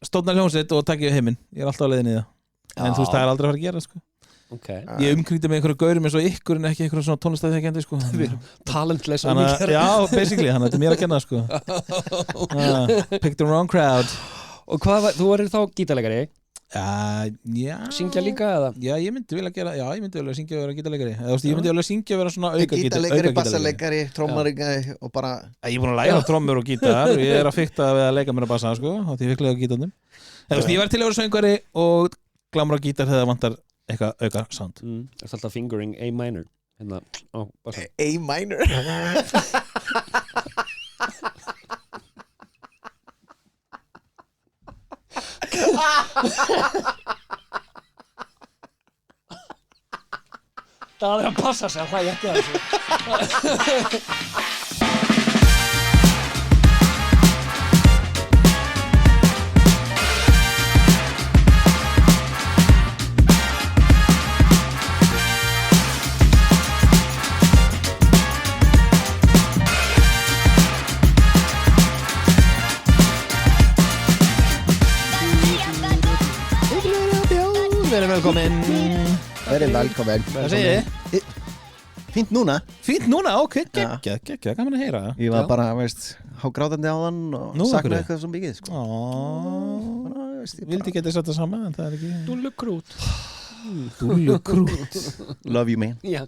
stofna hljómsveit og taka í heiminn. Ég alltaf á leiðinni í það. En þú veist, það aldrei að fara að gera, sko. Okay. Ég umkringdi með einhverju gaurum eins og ykkur en ekki einhverju svona tónlistafþekkjandi, sko. Talentless Já, basically, þannig að þetta mér að kenna, sko. Picked the wrong crowd. Og þú verður þá gítarleikari? Já. Syngja líka eða? Já, ég myndi vilja syngja og vera gítarleikari. Ég myndi vilja syngja og vera svona auka gítarleikari, bassaleikari, trommaríkari og bara... Ég er búin að læra trommur og gítar og ég er að fikta við að leika mér að bassa, sko, og því fiklega á gítarnum. Ég var til að vera söngvari og glamra á gítar þegar það vantar eitthvað auka sound. Það er alltaf fingering A minor. A minor? Það er að passa sig að það ekki að þessu. Verið velkomin. Hvað segir þið? Fínt núna. Fínt núna, ok, geggja, gaman að heyra. Ég var bara, hágrátandi á þann og saknaði eitthvað svo mikið, sko. Vildi geta satt það saman, en það er ekki... Dúllukrút. Dúllukrút. Love you, man. Já.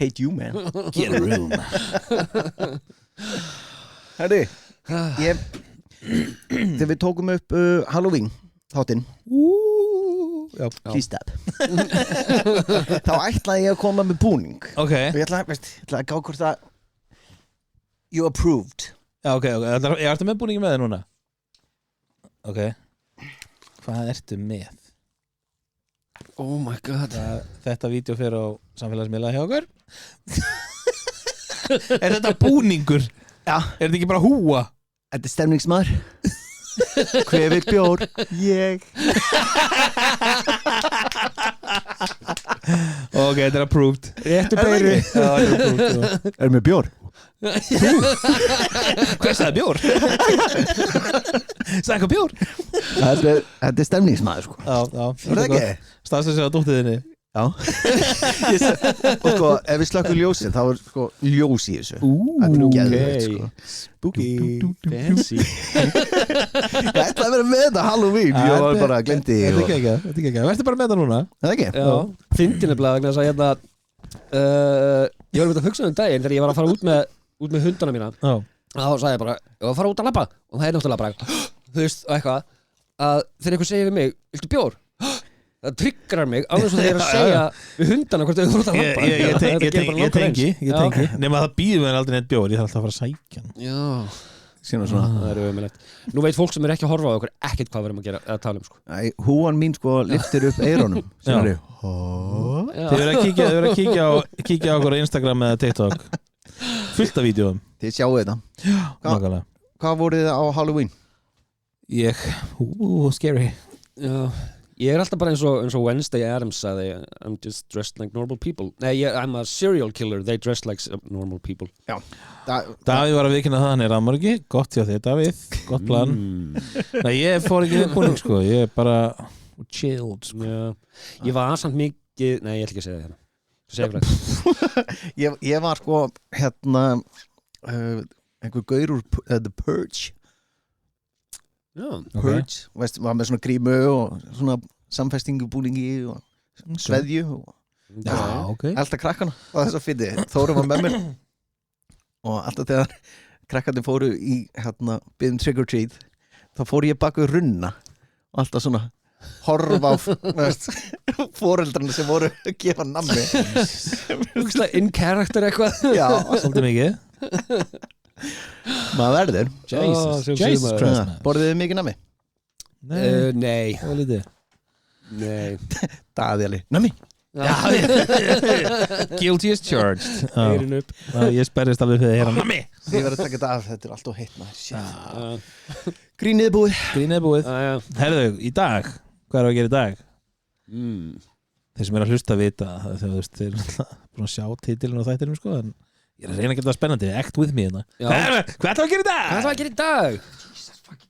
Hate you, man. Get a room. Herri, þegar við tókum upp Halloween þáttinn, Kístab þá ætlaði ég að koma með búning og ég ætlaði að gá hvort að you approved. Já, ok, ég ertu með búningi með þér núna. Ok, hvað ertu með? Oh my god. Þetta vídeo fer á samfélagsmiðla hjá okkur. Er þetta búningur? Já. Er þetta ekki bara húa? Þetta er stemningsmaður. Hver vill bjór? Ég. Ok, þetta er approved. Réttu beyri. Já, þetta er approved. Er með bjór? Hver sagði bjór? Sagði eitthvað bjór? Þetta er stemningsmaður, sko. Já. Er það ekki? Staðsins á dóttiðinni. Já. Og sko, ef við slökkum ljósið þá er sko ljós í þessu. Þetta er geðveikt, sko. Spooky. Fancy. Ég ætlaði að vera með þetta Halloween. Ég var bara að glemdi. Þetta er ekki. Verður bara með þetta núna? Er það ekki? Já. Fyndin er blæð vegna þess að ég var að hugsa daginn þegar ég var að fara út með hundana mína. Já. Þá sagði ég bara, ég var að fara út að labba og það er náttúrulega bara, þú veist, og eitthvað að þegar einhver segir við mig, viltu bjór? Það triggerar mig alveg svo þegar ég er að segja við hundana hvort þau voru út að labba. Ég tengi. Nema það býður mér aldrei neitt bjór, ég þarf alltaf að fara að sækja hann. Já. Síðan svona. Það er ömurlegt. Nú veit fólk sem er ekki að horfa á okkur ekkert hvað við erum að gera að tala um, sko. Æ, húan mín sko lyftir upp eyrunum. Já. Þið verður að kíkja á okkur á Instagram eða TikTok. Fullt af vídeóum. Þið sjáu þetta. Nákvæmlega. Hvað voruð þið á Halloween? Scary. Já. Ég er alltaf bara eins og Wednesday Addams sagði, I'm just dressed like normal people. Nei, I'm a serial killer, they dress like normal people. Já. Davíð var að vikina það, hann er aðmörgi. Gott hjá þig, Davíð, gott plan. Nei, ég fór ekki búning, sko. Ég er bara chilled, sko. Já. Ég var samt mikið, nei, ég ætla ekki að segja það hérna. Segja ég var sko, einhver gaur úr The Purge. Já, Purge, veist, var með svona grímu og svona samfestingubúningi og sveðju og alltaf krakkana og þess að finni Þórum var með mér og alltaf þegar krakkarnir fóru í biðum trick or treat þá fór ég bak við runna og alltaf svona horfa á foreldrarna sem voru að gefa nammi in character eitthvað. Já, svolítið mikið. Maður verður. Jesus Christ. Borðið þið mikið nammi? Nei. Það var lítið. Nei. Daði alveg. Nammi? Guilty as charged. Eyrin upp. Ég sperrist alveg fyrir að heyra nammi. Þið verður að taka þetta af, þetta er allt of heitt maður. Grínið er búið. Herðu, í dag, hvað er að gera í dag? Þeir sem er að hlusta vita þeir eru búin að sjá titilin og þættinum, sko, en ég er að reyna að gera það spennandi. Act with me hérna. Hvað ætlum að gera í dag? Hvað ætlum að gera í dag?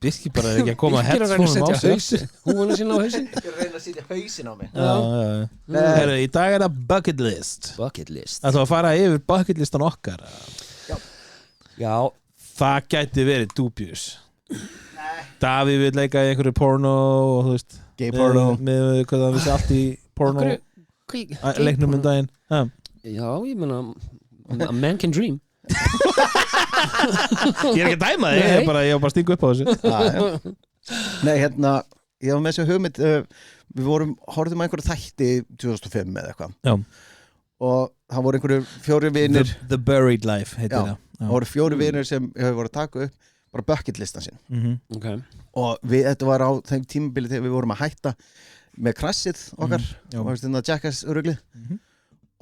Birkir bara ekki að koma Birkir er að reyna að headphone á setja sig húfuna sína á hausinn Ég er að reyna að setja hausin á mig Heru, í dag það bucket list Bucket list Það að fara yfir bucket listan okkar Já, Það gæti verið dubious Davíð vil leika í einhverju porno og þú veist Gay porno með hvað það vissi allt í porno leiknum daginn Já, ég meina a man can dream Ég er ekki að dæma þig, ég var bara að stinga upp á þessu Nei, hérna ég var með þessu hugmynd við horfðum að einhverju þætti 2005 eða eitthvað Já. og það voru einhverju 4 vinir The Buried Life heitir Já. Það voru 4 vinir sem hefur voru að taka upp bara bucket listan sinn okay. og þetta var á þeim tímabili þegar við vorum að hætta með krassið okkar og þetta Jackass öruglið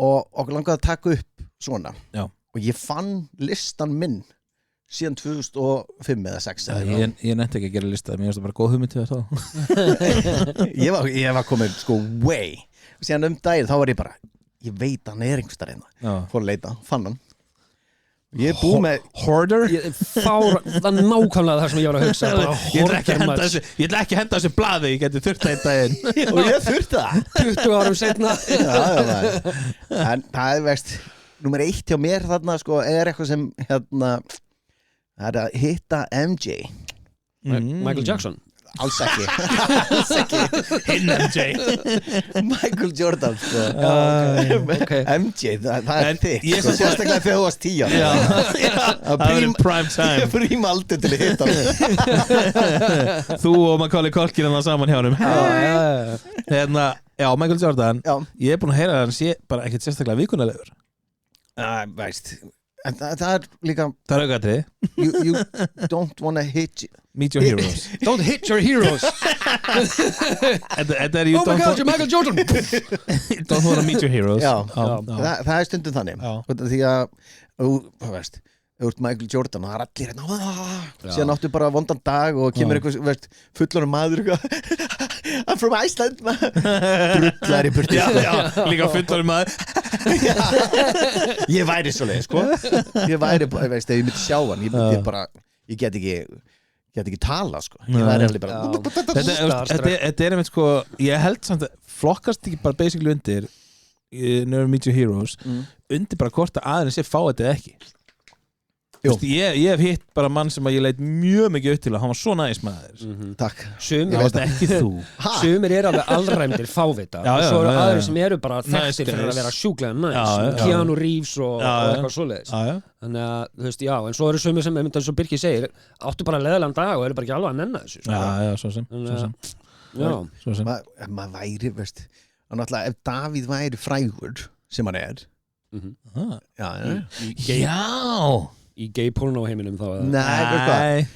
og okkur langaði að taka upp svona Já. og ég fann listan minn síðan 2005 eða 6 Ég nefndi ekki að gera lista mér finnst það bara góð hugmynd til það ég var komin sko way og síðan daginn þá var ég bara ég veit hann einhvers þar einna fór að leita, fann hann ég er búið með Hoarder það er nákvæmlega það sem ég var að hugsa Ég ætla ekki að henda þessu blaði ég geti þurft það einn daginn og ég þurfti það 20 árum setna en það er veist nummer 1 hjá mér þarna sko er eitthvað sem hérna það er að hitta MJ Michael Jackson alls ekki Hinn MJ Michael Jordan sko. okay. MJ, það er þitt sko, sérstaklega þegar þú varst 10 það er prime time prím aldur til að hitta Þú og Macaulay Culkin hann saman hjá hann hérna, já, Michael Jordan ég er búin að heyra að hann sé bara ekkert sérstaklega vikunarlegur veist en það er líka það er aukaðrið you don't wanna meet your heroes don't hit your heroes oh my god, you're Michael Jordan don't wanna meet your heroes það er stundum þannig því að veist þú ert Michael Jordan og það er allir hérna síðan áttu bara vondan dag og kemur einhver fullorðinn maður I'm from Iceland drullar í burtu líka fullorðinn maður ég væri svoleið sko ég væri, veist, ef ég myndi sjá hann ég get ekki tala sko ég væri alveg bara þetta er einmitt sko ég held samt að flokkast ekki bara basically undir Never Meet Your Heroes undir bara hvort að aðeins sé fá þetta eða ekki ég hef hitt bara mann sem að ég leit mjög mikið upp til að hann var svo næs maður takk sumir ekki þú sumir eru alveg allræmdir fávita og svo eru aðrir sem eru bara þekktir fyrir að vera sjúklega næs Keanu Reeves og eitthvað svoleiðis þannig að þú veist já en svo eru sumir sem eins og Birkir segir áttu bara leðilegan dag og eru bara ekki alveg að nenna þessu svo sem maður væri veist og náttúrulega ef Davíð væri frægur sem hann er já í gay porno heiminum þá nei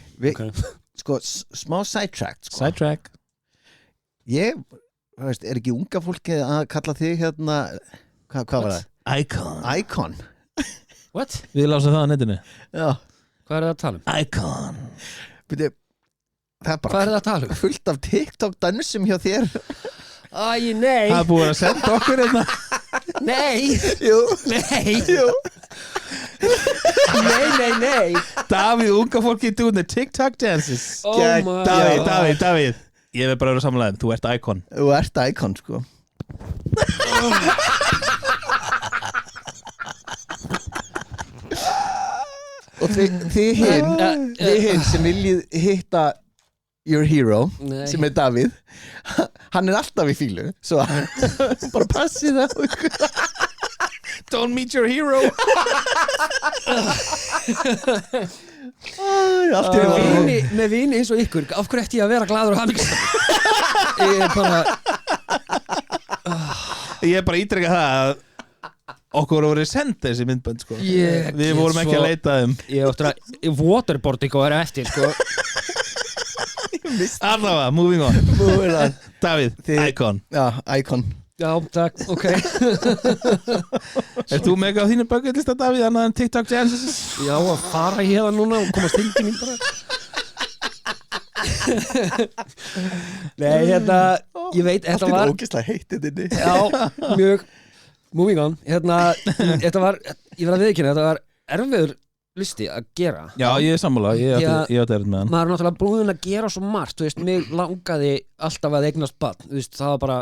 sko smá sidetrack ég veist er ekki unga fólki að kalla þig hérna hvað var það? Icon what? Við lásum það á netinu já hvað er það að tala um? Icon það er bara hvað er það að tala um? fullt af TikTok dansum hjá þér æ, nei það er búið að senda okkur hérna nei jú nei Davíð, unga fólki doing the TikTok dances Davíð ég vil bara vera samanlega þú ert Icon sko og þið hinn sem viljið hitta your hero sem er Davíð hann er alltaf í fílu svo bara passið það don't meet your hero með vini eins og ykkur af hverju ætti ég að vera glaður og hamingjusam ég er bara ítreka það að okkur voru senda þessi myndbönd sko. við vorum ekki að leita þeim ég óttur að waterboarding og vera eftir sko. allavega, moving on Davíð, Icon já, takk, ok Er þú með eitthvað á þínu bucketlista, Davíð, annað en TikTok dances? Já, að fara hérna núna og komast inn til mín bara Nei, hérna ég veit, þetta var allt er ógeðslega heitt inni Já, mjög moving on, hérna þetta var, ég verð að viðkynna, þetta var erfiður listi að gera Já, ég er sammála, ég átti erfitt með hann maður er náttúrulega búinn að gera svo margt þú veist, mig langaði alltaf að eignast barn þú veist, það var bara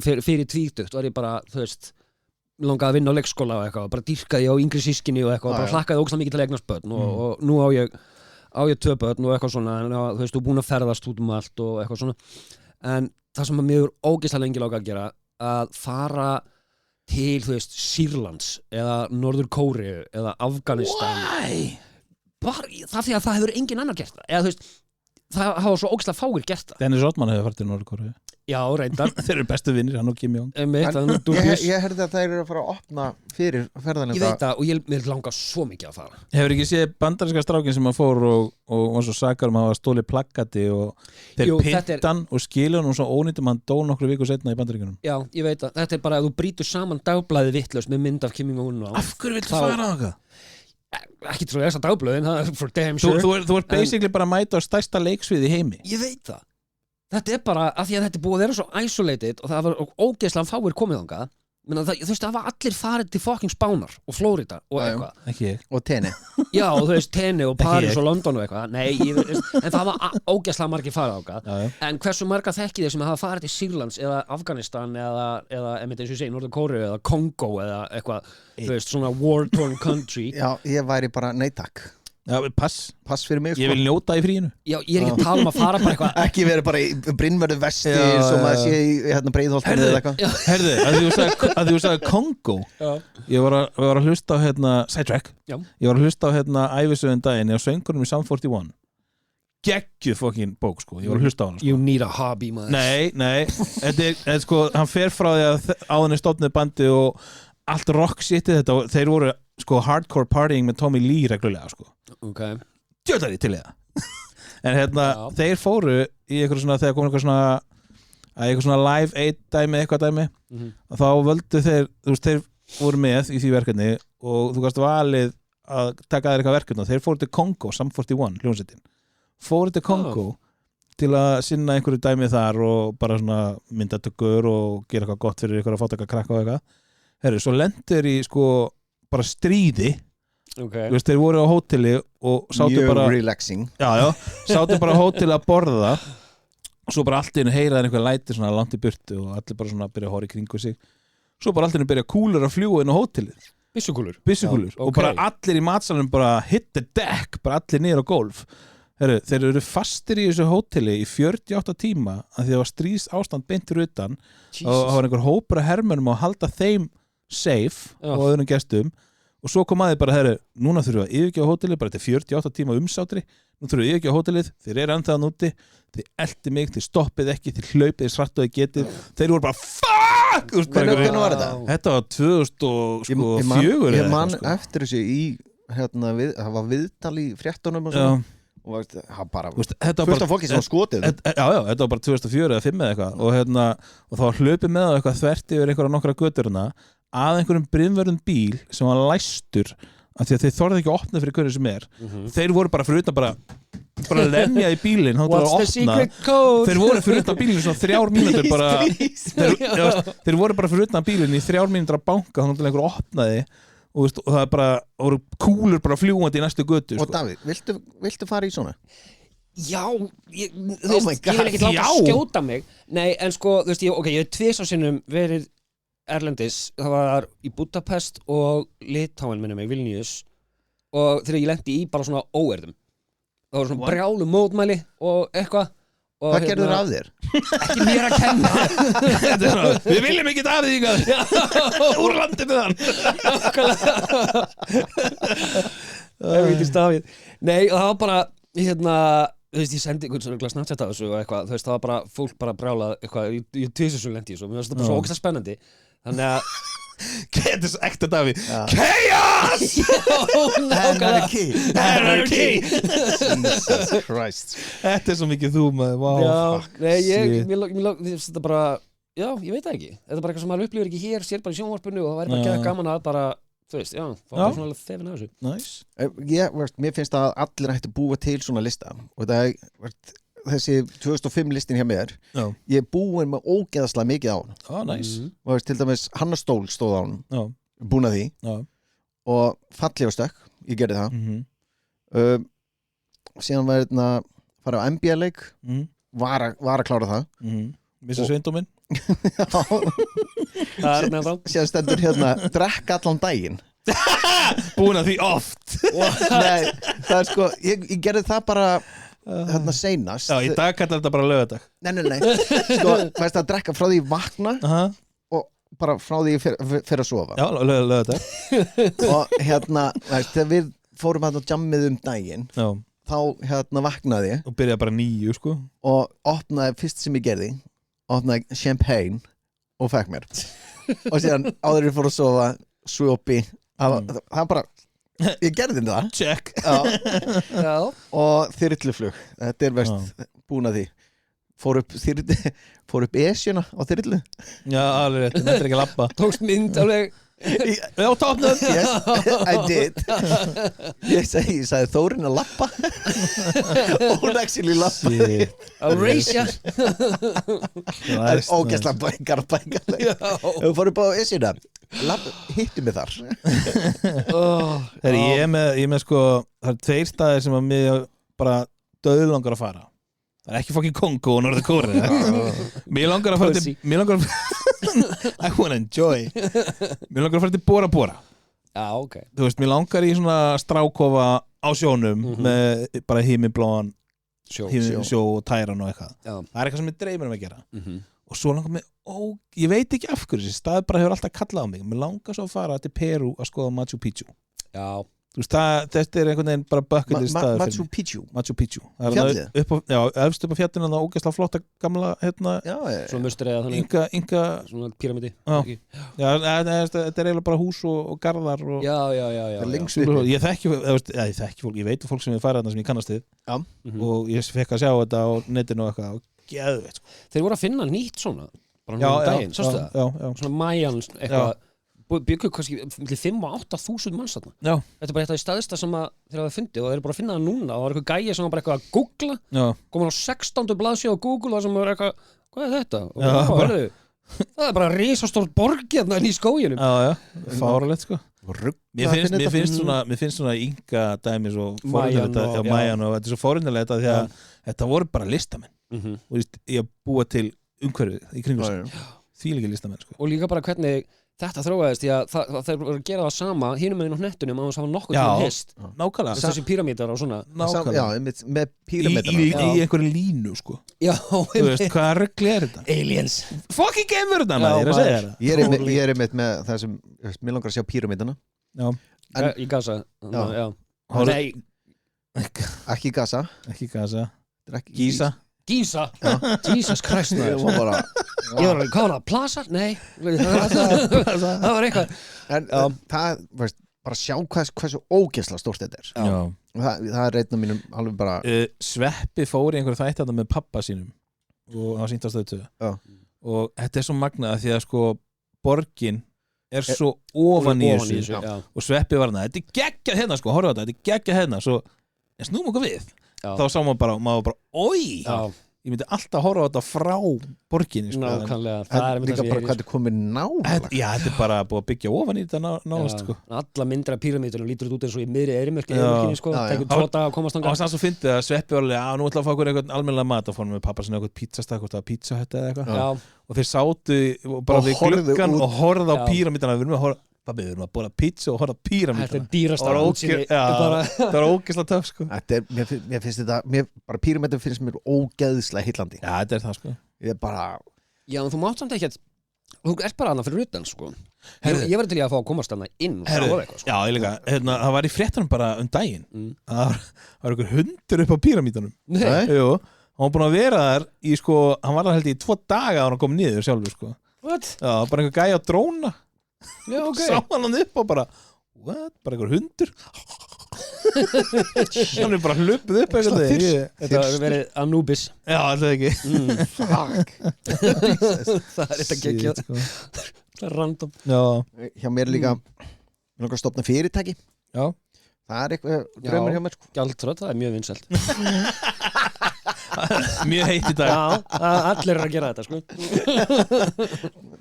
fyrir tvítugt var ég bara, þú veist langaði að vinna á leikskóla og eitthvað, bara dýrkaði á yngri sískinni og eitthvað, bara hlakkaði ógeðslega mikið til að eignast börn og nú á ég 2 börn og eitthvað svona, en þú veist, þú er búin að ferðast út allt og eitthvað svona en það sem mér er ógeðslega lengi langað að gera að fara til, þú veist, Sýrlands eða Norður Kóreu eða Afganistan bara það því að það hefur engin annar gert það eða þú veist, það hafa svo ógeðslega fáir gert það Dennis Rodman hefur farið til Norður Kóreu Já, reyndar Þeir eru bestu vinnir, hann og Kim Jong Ég herði að þær eru að fara að opna fyrir ferðanlega Ég veit það og mér langar svo mikið að fara Hefur ekki séð bandaríska strákin sem að fór og var svo sakar að hafa stólið plakkati og þeir pintan og skilur hann svo ónýttum hann dó nokkru viku setna í bandaríkunum Já, ég veit það, þetta er bara að þú brýtur saman dagblæði vitlaust með mynd af Kim Jong-un Af hverju viltu fara á það? Ekki trúið þess að dagblöðin, það er for damn sure Þú ert basically bara að mæta á stærsta leiksvið í heimi Ég veit það Þetta er bara, af því að þetta er búið að vera svo isolated og það var ógeðslega fáir komið þangað þú veist, það var allir farið til fucking Spánar og Flórida og eitthvað Ekki ég Og Tenni Já, þú veist, Tenni og París og London og eitthvað Nei, en það var ógeðslega margir farið þangað En hversu marga þekkið þeir sem hafa farið til Sýrlands eða Afganistan eða eins og ég segi, Norður Kóreu eða Kongo eða eitthvað, þú veist, svona war-torn country Já, ég væri bara nei takk Já, pass fyrir mig Ég vil njóta í fríinu Já, ég er ekki að tala um að fara bara eitthvað Ekki verið bara í Brynverðu vesti svo maður sé í Breiðholtinu eða eitthvað Herðu, að þú sagði Kongo Ég var að hlusta á Sidetrack Ég var að hlusta á ævisöðun daginn á söngurnum í Sound 41 Geggjuð fucking bók sko Ég var að hlusta á hana You need a hobby maður Nei Þetta er sko, hann fer frá því að áðan er stofnið bandi og allt rock shitið þetta og þeir voru sko hardcore partying með Tommy Lee reglulega sko Djöðari til það En þeir fóru í eitthvað svona þegar kom eitthvað svona live aid dæmi eitthvað dæmi og þá völdu þeir, þú veist, þeir voru með í því verkefni og þú gast valið að taka þér eitthvað verkefni og þeir fóru til Kongo, Sum 41 hljómsveitin fóru til Kongo til að sinna einhverju dæmi þar og bara svona myndatökur og gera eitthvað gott fyrir eitthvað að fáta eitthvað krakka og eitthvað svo lendir í sko bara stríði Þú veist, þeir voru á hóteli og sátu bara relaxing sátu bara á hóteli að borða og svo bara allt í einu heyraði einhver læti svona langt í burtu og allir bara svona byrja að horfa í kringu sig svo bara allt í einu byrja kúlur að fljúga inn á hótelið byssukúlur og bara allir í matsalunum bara hit the deck bara allir niður á gólf þeir eru fastir í þessu hóteli í 48 tíma að því það var stríðs ástand beintur utan og það var einhver hópur af hermönum að halda þeim safe og öðrum gestum og svo kom aðeins bara, núna þurfum við að yfirgefa hótelið bara til 48 tíma umsátri nú þurfum við að yfirgefa hótelið, þeir eru ennþá núti þið eldi mig, þið stoppið ekki þið hlaupið svart og þið getið þeir voru bara fuck Hvernig var þetta? Þetta var 2004 Ég man eftir þessu í það var viðtal í fréttunum og svona og það bara fullt af fólki sem var skotið þetta var bara 2004 eða 2005 eða eitthvað og þá hlaupið með það eitthvað þvert yfir einhverja nokkra göturna að einhverjum brynverðum bíl sem var læstur af því að þeir þorði ekki að opna fyrir hverju sem þeir voru bara fyrir utan bara lenja í bílinn þeir voru fyrir utan bílinn svona 3 mínútur bara þeir voru bara fyrir utan bílinn í 3 mínútur að banka þannig að einhver opnaði og það er bara voru kúlur bara fljúandi í næstu götu Og Davíð, viltu fara í svona? Já, ég vil ekki láta skjóta mig Nei, en sko, þú veist, ég hef 2 sinnum verið erlendis, það var í Budapest og Litáin minnum mig, Vilnius og þegar ég lenti í bara svona óerðum það var svona brjálu mótmæli og eitthvað Hvað gerður af þér? Ekki mér að kenna Við viljum ekki af því úr landinu þann Nei, og það var bara þú veist, ég sendi einhvern svona Snapchat af þessu og eitthvað, þú veist, það var bara fólk bara brjálað eitthvað, ég tvisum lendi í þessu, mér finnst það bara svo ógeðslega spennandi þannig að Þetta er svo ekta Davíð Chaos! Anarchy Jesus Christ Þetta er svo mikið þú maður mér finnst þetta bara já, ég veit það ekki þetta er bara eitthvað sem maður upplifir ekki hér, sér bara í sjónvarpinu og það væri bara geða gaman að bara þú veist, já, það var svona alveg þefin af þessu Mér finnst að allir ætti búa til svona lista og það er þessi 2005 listin hjá mér ég er búinn með ógeðaslega mikið á hann nice. Til dæmis Hanna Stól stóð á hann búin að því og Falleg og stökk ég gerði það síðan var þetta fara á NBA-leik var að klára það Missa sveindóminn síðan stendur hérna drekka allan daginn búin að því oft Nei, það er sko ég gerði það bara hérna seinast Já, í dag kallar þetta bara laugardag Nei sko, veist að drekka frá því ég vakna og bara frá því ég fer að sofa Já, laugardag og hérna, veist, þegar við fórum að jammið daginn Já. þá hérna vaknaði og byrjaði bara 9 sko og opnaði fyrst sem ég gerði opnaði champagne og fekk mér og síðan áður ég fór að sofa svopi það bara ég gerði það check Já. og þyrluflug þetta er verst búin að því fór upp esjuna á þyrlu Já, alveg rétt, þetta er ekki að labba Tókst mynd alveg Já, topnum Yes, I did Ég sagði Þórinn að lappa og hún actually lappaði I'll race ya Það er ógæsla bækar Ef við fórum upp á esjuna hittum við þar Þegar ég er með sko það er 2 staðir sem að mig bara döðlangar að fara Það er ekki fucking Kongo og Norður Kórea Mér langar að fara til I wanna enjoy Mér langar að fara til Bora Bora Já, ok Þú veist, mér langar í svona strákofa á sjónum með bara himinbláan sjó og tæran og eitthvað Já. Það er eitthvað sem ég dreymir að gera og svo langar mig, ég veit ekki af hverju þessi stað bara hefur alltaf kallað á mig Mér langar svo að fara til Peru að skoða Machu Picchu Já Þú veist, þetta er einhvern veginn bara bucket list staður Machu Picchu Fjallið? Já, efst upp á fjallinu það ógeðslega flotta gamla hérna Svona mustur eða þannig Inga Svona pyramidi Já, þetta er eiginlega bara hús og garðar og Já Ég þekki fólk, ég veit fólk sem við færa þarna sem ég kannast við og ég fekk að sjá þetta á netinu og eitthvað og geðveikt sko. Þeir voru að finna nýtt svona bara nú daginn, sástu það? Já. Svona Mayans eitthvað byggur kannski 5 og 8.000 manns þarna Þetta er bara eitt af því staðista sem þeir hafa fundið og þeir eru bara að finna það núna og það var eitthvað gæi sem var bara eitthvað að googla komin á 16. blaðsíðu á Google og það sem var eitthvað, hvað er þetta? Og það er bara risastórt borg hérna í skóginum fáralegt sko Mér finnst svona Inga dæmis og Mayan og þetta er svo fórundilegt að því að þetta voru bara listamenn og ég búa til umhverfið í kringum sig þvílíkir listamenn sko. Og líka bara hvernig þetta þróaðist því að þeir voru að gera það sama hinum meginn á hnettunum að það var nokkuð til hist nákvæmlega þessi píramítar og svona Já, með píramítarna í einhverju línu sko Já, þú veist, hvaða rugli er þetta? Aliens fucking geimur þetta maður, ég er að segja þetta Ég er einmitt með það sem mér langar að sjá píramítarna Í Gaza Nei Ekki í Gaza Giza Jesus Christ Ég var alveg, hvað var það? Plaza? Nei það var eitthvað En það, veist, bara sjá hversu ógeðslega stórt þetta er það er einn af mínum alveg bara Sveppi fór í einhverju þætti með pappa sínum og hann sýnt á Stöð 2 og þetta er svo magnað því að sko borgin er svo ofan í þessu og Sveppi var hann þetta er geggjað hérna sko, horfa þetta er geggjað hérna svo snúm okkur við þá sá maður bara oi ég myndi alltaf horfa á þetta frá borginni sko. Nákvæmlega, það er líka bara hvað þetta komið nálega Já, þetta er bara búið að byggja ofan í þetta nánast sko. Alla myndra píramítur lítur þetta út eins og í miðri erimörkinni sko. Tekur 2 daga að komast þangað og þannig að fyndi að Sveppi var alveg nú ætla að fá okkur eitthvað almennilega mat og fórum með pappa sinni eitthvað pizzastak og pizza hut eða eitthvað og þeir sátu bara við gluggan og horfðu á píramítana við erum að bóla pizza og horfa píramídana Þetta er dýrasta útsýni Það var ógeðslega töff sko Mér finnst þetta bara píramídana finnst mér ógeðslega heillandi Já, þetta er það sko Ég bara Já, en þú mátt samt ekki að þú ert bara annað fyrir utan sko Ég verði til í að fá að komast annað inn og sjá eitthvað sko Já, ég líka, það var í fréttunum bara daginn það var einhver hundur upp á píramídanum Jú, hann var búin að vera þar í sko hann var þar held í 2 daga og hann kom niður sjálfur sko What? Já, bara einhver gæi á dróna Já, ok Sá hann upp og bara what? Bara einhver hundur hann er bara hlupið upp Þetta hefur verið Anubis Já, alltaf ekki Fuck Það er þetta geggjað Það er random Hjá mér líka mér langar að stofna fyrirtæki Já Það er eitthvað draumur hjá mér sko Gjaldþrot, það er mjög vinsælt Mjög heitt í dag Já, allir eru að gera þetta sko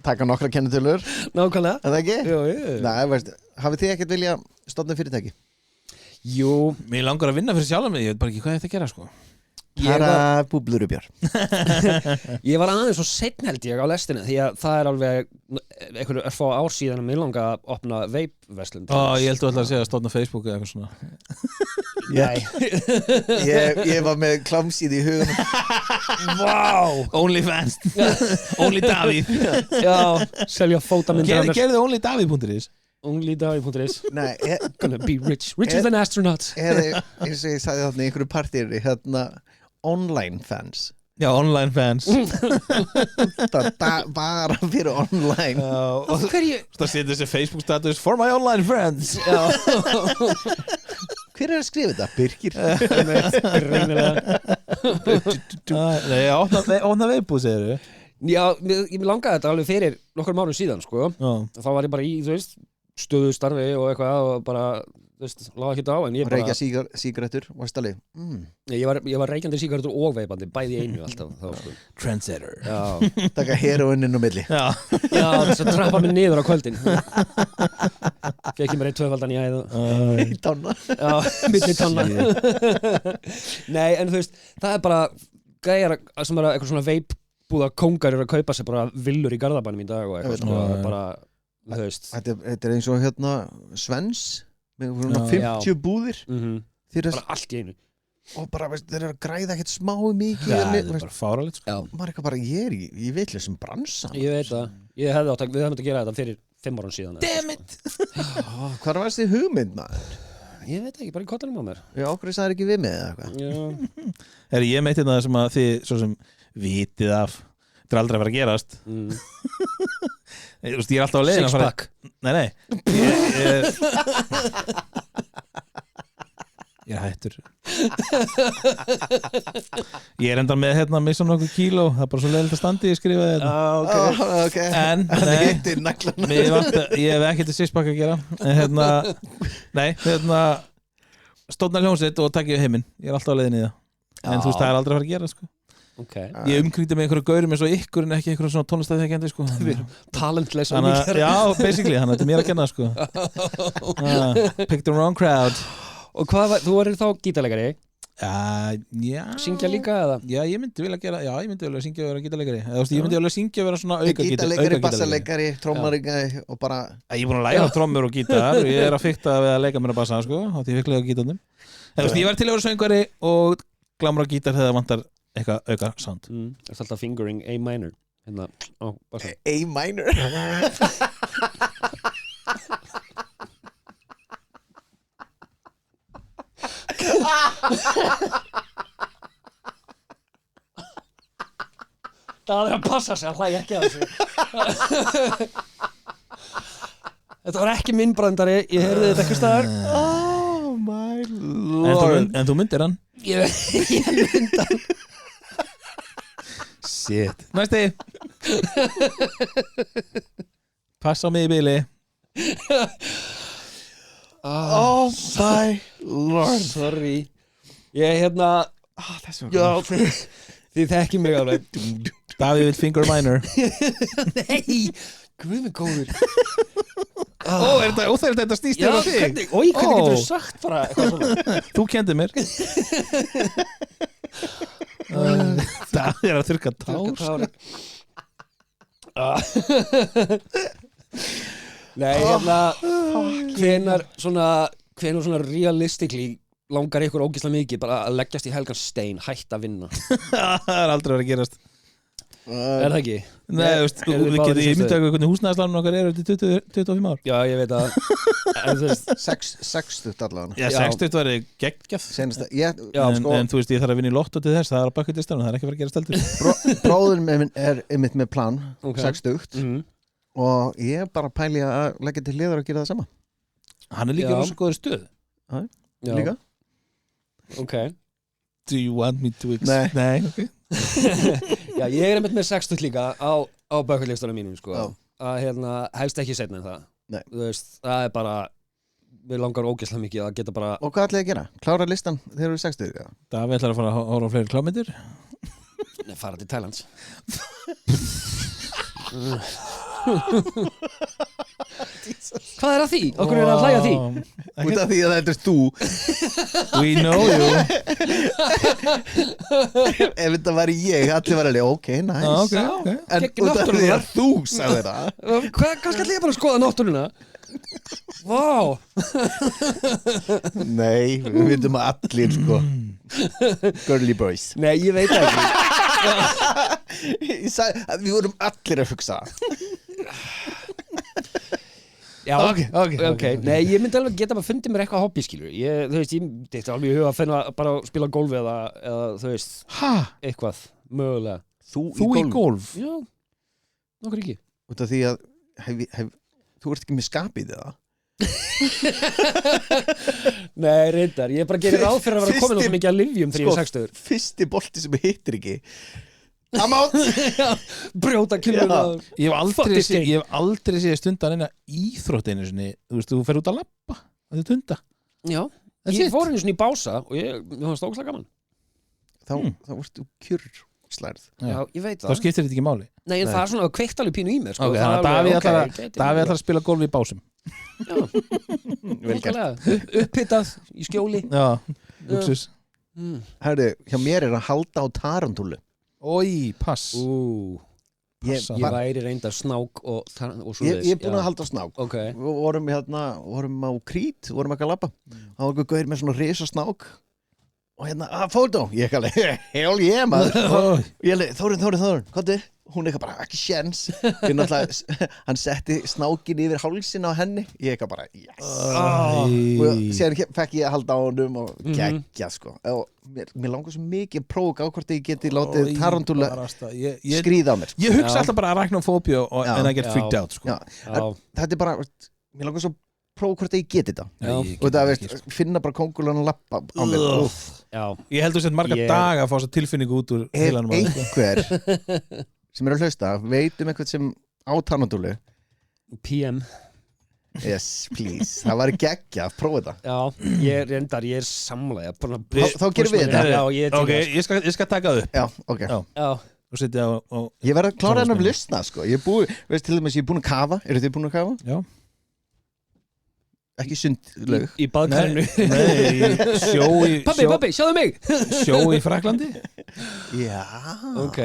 Taka nokkra kennitölur Nákvæmlega Er það ekki? Jú Nei, veist, hafið þið ekkert vilja stofna fyrirtæki? Jú, Mér langar að vinna fyrir sjálf mig, ég veit bara ekki hvað þetta að gera sko. Para búblurubjar. Ég var aðeins svo seinna held ég á lestinni því að það alveg einhverju örfá ár síðan að mér langa að opna vape-verslun. Ég held þú ætla að segja að stofna Facebook eða eitthvað svona. Nei. Ég var með klámsíð í hugunum. Wow. OnlyFans. Only Davíð. Já, selja fótamyndir. Gerðu OnlyDavíð.is OnlyDavíð.is Nei, Gonna be rich, richer than astronauts. eða eins og ég sagði þarna í einhverju partíri online fans. Já, online fans. Það bara fyrir online. Af hverju? Það setur þessi Facebook status for my online friends. Já. Hver að skrifa þetta? Birkir? Greinilega. Nei, opna veipbúð, segir þú? Já, ég langaði þetta alveg fyrir nokkur mánuð síðan, sko. Þá var ég bara í, þú veist, stöðu starfi og eitthvað og bara, þú veist, laga ekki á en ég bara... Reykja sígarettur, varst alveg? Ég var reykjandi sígarettur og veipandi, bæði í einu alltaf. Þá, sko. Trendsetter. Já. Taka heroininn á milli. Já, þess að trappa mig niður á kvöldin. Fekk ég mér 1 tvöfaldan í æðu. Í tanna. Já, milli tanna. Nei, en þú veist, það er bara gæjar sem er eitthvað svona veipbúða kóngar að kaupa sér bara villur í Garðabænum í dag og eitthvað svona bara... Þetta er eins og Svens með svona 50 búðir bara allt í einu og bara, veist, þeir eru að græða ekkert smá mikið það er bara fáralegt sko. maður er eitthvað bara, ég er í vitlausum bransa ég veit það, við hefðum átt að gera þetta fyrir 5 árum síðan damn it hvað varst þið hugmynd maður? Ég veit ekki, bara í kollanum á mér Já, okkur sagði ekki við mig eða eitthvað ég meitt það sem að þið svo sem vitið af þetta er aldrei að vera að gerast ég er alltaf á leiðin að fara Nei ég er hættur ég er enda með mig svona nokkuð kíló það er bara svo leiðilegt að standi ég skrifaði þetta okay. En ég hef ekki til sixpack að gera en stóðna hljómsveit og takk ég heiminn ég er alltaf á leiðin í það en þú veist það er aldrei að fara að gera sko ég umkringdi með einhverju gaurum eins og ykkur en ekki einhverju svona tónlistæðikendi sko. talentless já, basically, þannig að þetta er mér að kenna sko. Pick the wrong crowd og hvað var, þú verður þá gítarleikari? Já syngja líka eða? Já, ég myndi vilja syngja og vera gítarleikari ég myndi vilja syngja og vera svona auka gítarleikari, bassaleikari, trommaríkari og bara ég er búin að læra trommur og gítar ég er að fikta við að leika mér að bassa sko, þá ég fikk lega gítarnum ég var til að vera söngvari og glamra gítar þegar það vantar eitthvað auka sound Það er alltaf fingering A minor A minor? Það er að passa sig að hlæja ekki að þessu Þetta var ekki minn brandari ég heyrði þetta ekki staðar Oh my lord En þú myndir hann? Ég myndi hann Shit Næsti Passa á mig í bíli Oh my lord Sorry Ég Já, þið þekki mig alveg Davíð vill finger minor Nei, guð mig góður er þetta snýst þér á þig? Hvernig getur þú sagt bara eitthvað svona Þú kendi mér Það er að þurrka tár Nei, hvenar svona realistically langar ykkur ógeðslega mikið bara að leggjast í helgan stein hætt að vinna Það er aldrei að gerast Er það ekki? Nei, þú getur ímyndað hvernig húsnæðislánum okkar eru til 25 ár Já, ég veit að 60 allavega Já, 60 væri geggjað En þú veist, ég þarf að vinna í lotto til þess það er að bucket listanum, það er ekki að vera að gera steldur Bróður minn er einmitt með plan 60 og ég er bara að pæli að leggja til hliðar og gera það sama Hann er líka rosa góður stöð Líka Ok Do you want me to Nei okay. Já, ég er einmitt með 60 líka á bucket listanum mínum sko. Að helst ekki seinna en það Þú veist, það er bara við langar ógeðslega mikið að geta bara Og hvað ætlaði að gera? Klára listan þegar þú eru 60? Já. Davíð ætlar að fara að horfa á fleiri klámyndir Nei, fara til Thailands Hvað er að því? Okkur er að hlæja að því? Út af því að þetta er þú. We know you. Ef þetta var ég, allir var alveg, ok, nice. Okay. En út af því að þú sagði það. Hvað skal ég bara skoða náttúruna? Vá. Nei, við veitum að allir, sko. Girly boys. Nei, ég veit ekki. Ég sagði að við vorum allir að hugsa. Já, ok. Nei, ég myndi alveg geta bara fundið mér eitthvað hobby, skilur. Þú veist, ég alveg í huga að finna bara að spila golf eða þú veist, eitthvað, mögulega. Þú í golf? Já, nokkur ekki. Út af því að þú ert ekki með skapið eða? Nei, reyndar, ég bara gerir ráð fyrir að vera komin á svo mikið að lyfjum þegar ég er 60. Fyrsti bolti sem hittir ekki. I'm out. Brjóta kynuna. Ég hef aldrei séð stundan eina íþrótt einu sinni. Þú veist, þú fer út að labba að þið tunda. Já, ég fór einu sinni í bása og ég fannst ógeðslega gaman. Þá varstu kjurslærð. Já, ég veit það. Þá skiptir þetta ekki máli. Nei, en það er svona kveikt alveg pínu í mér, sko. Ok, þannig að Davíð ætlar að spila golf í básum. Já, vel gert. Upphitað í skjóli. Já, luxus. Herðu, hjá mér er að halda á tarantúlu. Ói, pass. Ég væri reyndar snák og svo Ég er búin að halda á snák. Okay. Við vorum á Krít, vorum ekki að labba. Það var eitthvað gaur með svona risa snák. Og fótó. Ég ekki alveg, hell yeah, maður. Ég alveg, Þórun, hvað er? Hún eitthvað bara, ekki sjens. Hann setti snákin yfir hálsin á henni. Ég eitthvað bara, yes. Og síðan fekk ég að halda á honum og geggja, sko. Og mér langar svo mikið að prófa á hvort ég geti látið tarantúla skríða á mér. Ég hugsa alltaf bara arachnofóbíu en I get freaked out, sko. Þetta er bara, mér langar svo að prófa hvort ég geti þetta. Og það, veist, finna bara kóngulun og lappa á mér. Ég held að þetta marga daga að fá þessa tilfinningu út úr heilanum. Einhver sem er að hlusta, veitum eitthvað sem á tarantúlu. PM. Yes, please. Það var geggja að prófa þetta. Já, ég er samlega. Þá gerum við þetta. Ok, ég skal taka það upp. Já, ok. Og setja á ég verð að klára hennar að lysna, sko. Ég veist til dæmis, ég er búin að kafa. Eru þið búin að kafa? Já. Ekki sundlaug. Í baðkarinu. Nei, sjó í Pabbi, sjáðu mig. Sjó í Fraklandi. Já. Ok.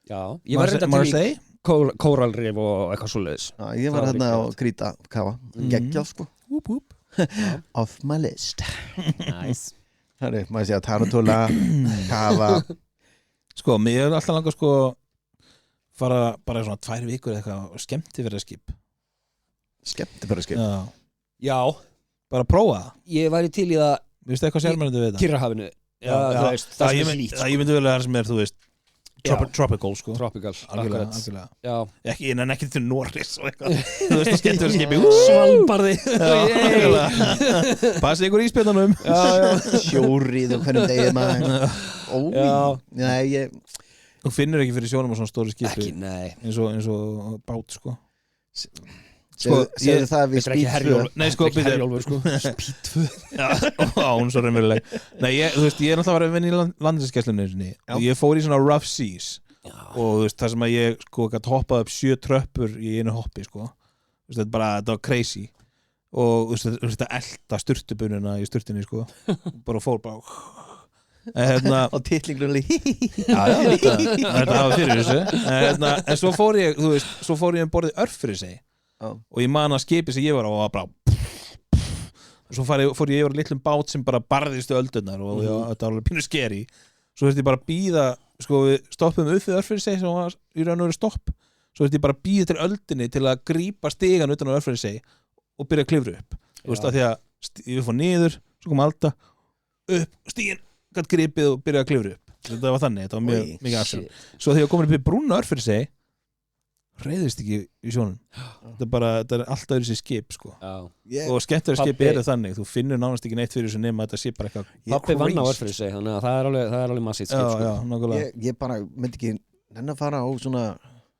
Já, ég var reynda til í kóralrif og eitthvað svoleiðis. Já, ég var hérna á Krít að kafa. Geggjað, sko. Off my list. Nice. Það er, maður sé að tarantúla, kafa. Sko, mér er alltaf langað, sko, fara bara svona 2 vikur eitthvað og skemmtiferðarskip. Skemmtiferðarskip? Já. Bara prófa það. Ég væri til í það. Vistu eitthvað sérmennandi við það? Kyrrahafinu. Já, þú veist, það sem er hlýtt. Ég myndi vel að það sem er, þú veist, tropical, sko. Tropical, algjörlega. Já. Ekki til Norris og eitthvað. Þú veist, það skemmtiferðarskipi. Svalbarði. Passi ykkur íspjötunum. Sjórið og hvernig degið maður. Nei, þú finnur ekki fyrir sjónum á svona stóri skipi. Ekki, nei. Eins og bát, sko. Segðu það við Speed 2. Nei, sko, Herjólfur, sko. Speed 2. Já, hún er svo raunveruleg. Nei, þú veist, ég er náttúrulega að vinna í landhelgisgæslunni og ég fór í svona rough seas og þú veist, það sem að ég sko gæti hoppað upp 7 tröppur í einu hoppi, sko. Þú veist, þetta var crazy og þú veist, þetta elta sturtubununa í sturtinni, sko. Bara fór og titlinglunni þetta hafa fyrir þessu en svo fór ég, þú veist, um borðið Örfirisey og ég man að skipi sem ég var á og bara og svo fór ég yfir litlum bát sem bara barðistu öldurnar og þetta var alveg pínu skeri svo þurfti ég bara að bíða sko við stoppum upp við Örfirisey sem var í raun og veru stopp svo þurfti ég bara að bíða til öldinni til að grípa stigan utan á Örfirisey og byrja að klifra upp þú veist að því að ég fór niður svo kom Alda upp stígin gætt gripið og byrja að klifra upp þetta var þannig, þetta var mjög mikið afsöld svo þegar ég kom upp í brúna Örfirisey reyðist ekki í sjónum þetta er alltaf þessi skip sko. Og skemmtilega skip eru þannig þú finnur nánast ekki neitt fyrir þessu nema þetta sé bara eitthvað Pabbi vann á Örfirisey þannig að það er alveg massíft skip sko. Ég bara myndi ekki nenn að fara á svona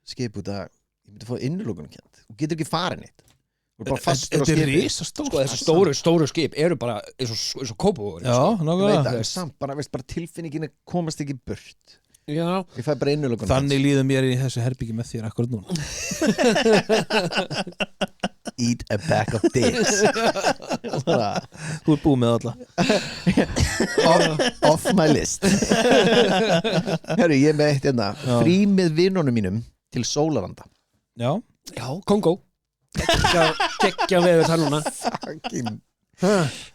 skip út að ég myndi fá innlókunum kjent þú getur ekki farið neitt Þetta er risastórt sko, þessi stóru skip eru bara eins og kópavóður bara tilfinningin komast ekki burt Já. Ég fæ bara innulökunum Þannig líður mér í þessu herbyggi með þér akkurat núna eat a bag of dicks. Þú búið með alla Off my list. Herru, ég með eitt hérna. Frí með vinunum mínum til Sólarlanda. Já, Kongó Gekkja veður það núna Fucking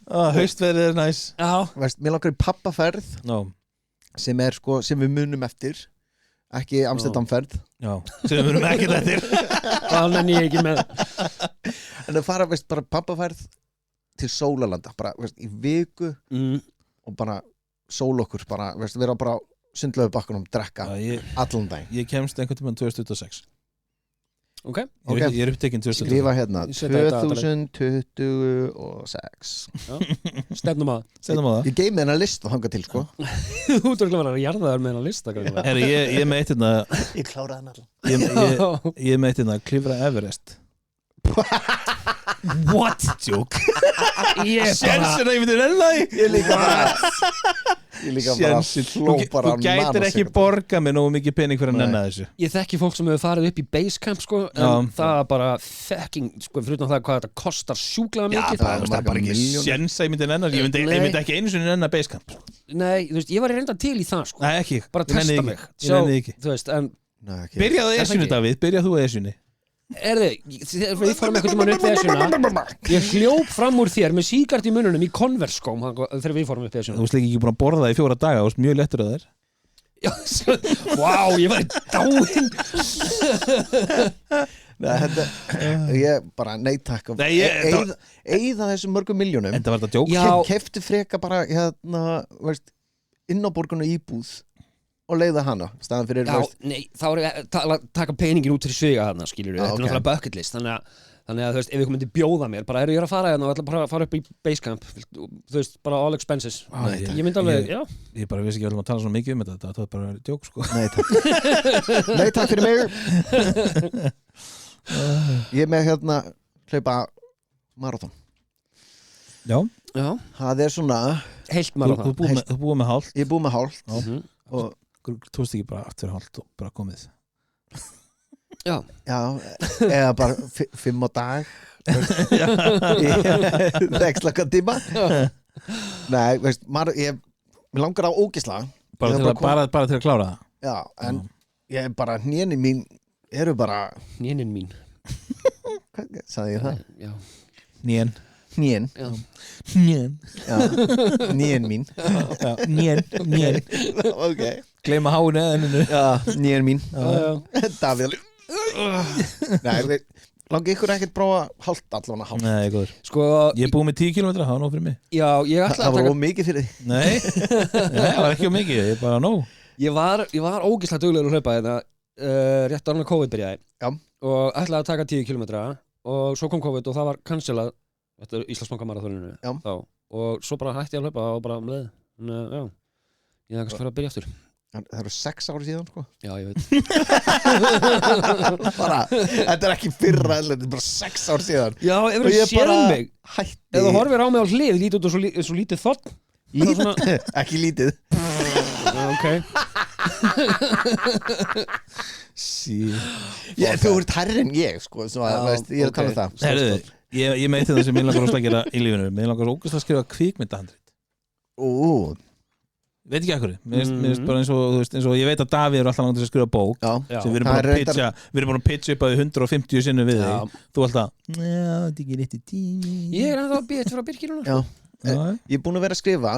haustverið næs Já, Veist, mér langar í pappaferð sem er sko, sem við munum eftir. Ekki Amsterdamferð. Já, sem við munum ekkert eftir. það nenni ég ekki með En það fara, veist, bara pappaferð til Sólarlanda, bara, veist, í viku og bara sóla okkur, bara, veist, vera bara sundlöfu bakkunum, drekka allan dag. Ég kemst einhvern tímann 2026. Ok. Ég er upptekinn 2026. Skrifa hérna, Ég set þetta 2026. Stefnum að Ég geimi þennan list og hanga til, sko. Þú ert að vera að jarðaður með hennar lista Herri, ég með eitt hérna Ég kláraði hann allan. Ég með eitt hérna klifra Everest. What? Joke. Sjensina ég myndi nenni. Ég líka bara hló bara Þú gætir ekki borga með nógu mikið pening fyrir að nenni þessu. Ég þekki fólk sem hefur farið upp í Basecamp sko, en það er bara fucking, sko, fyrir það hvað þetta kostar sjúklega mikið. það er bara ekki Sjensa ég myndi nenni. Ég myndi ekki einu sinni nenni Basecamp. Nei, þú veist, ég var reynda til í það sko. Nei, ekki. Bara testa mig. Ég nenni ekki. Þú veist, en Byrjaðu Esjunni, Davíð. Byrjað þú Esjunni. Þegar við fórum einhvern tímann upp Esjuna, ég hljóp fram úr þér með sígart í mununum í Converse-skóm þegar við fórum upp Esjuna. Þú veist ekki búin að borða það í 4 daga. Þú veist mjög lettur að þér. Já, vá, ég var dáinn. Nei, þetta, ég bara takk. Eyða þessum mörgum miljónum. En það var þetta djók. Kefti freka bara hérna, veist, inn á borgunu íbúð og leiða hana staðan fyrir nei, þá er ég að taka peningin út til sviga hana, skilur við, þetta er náttúrulega bucket list þannig að þú veist, ef ykkur myndi bjóða mér bara ég er að fara hérna og ætla bara að fara upp í Basecamp, þú veist, bara all expenses ég myndi alveg, já Ég bara vissi ekki að tala svo mikið um þetta það var bara djók, sko. Nei, takk. Nei, takk fyrir mig. Ég er með hérna hlaupa marathon. Já. Það er svona heilt marathon. Þú búið með hálft. Ég er búið með hálft og þú veist ekki bara aftur hálft og bara komið. Já, eða bara 5 á dag. Það ekki slaka tíma. Nei, veist, mér langar á ógisla. Bara til að klára það. Já, en ég er bara, hnénin mín eru bara hnénin mín. Hvað sagði ég það? Já. Hnén. Nén. Nén mín. Nén. Ok. Gleyma háinu eða enninu. Já, nén mín. Davíð. Nei, langi ykkur ekkert prófa hálft allan að hálft. Nei, góður. Sko, ég er búið með 10 km, það var nóg fyrir mig. Já, ég ætla að taka. Það var ómikið fyrir því. Nei, það var ekki ómikið, ég er bara nóg. Ég var ógeðslega duglegur að hlaupa þetta rétt áður en COVID byrjaði. Já. Og ætlaði að taka 10 km og svo kom COVID og það var cancelað þetta Íslandsbankamarathoninu þá og svo bara hætti ég að hlaupa og bara með já, ég þakast fyrir að byrja aftur. Það eru 6 ári síðan, sko. Já, ég veit. Þetta er ekki fyrra, þetta er bara 6 ár síðan. Já, ef þú séð mig hætti. Ef þú horfir á mig á hlið, lítið út og svo lítið þorn. Ekki lítið. Ok. Þú ert hærri en ég, sko, svo að, veist, ég er að tala um það. Herðu, ég meiti það sem mér langar að gera í lífinu. Mér langar ógeðslega að skrifa kvikmyndahandrit. Veit ekki ekkur, mér finnst bara eins og ég veit að Davíð alltaf langt til að skrifa bók sem við erum bara að pitcha upp að 150 sinnum við þig. Þú alltaf, þetta er ekki rétti tími. Ég er ennþá að býja fyrir að Birkir núna. Ég er búin að vera að skrifa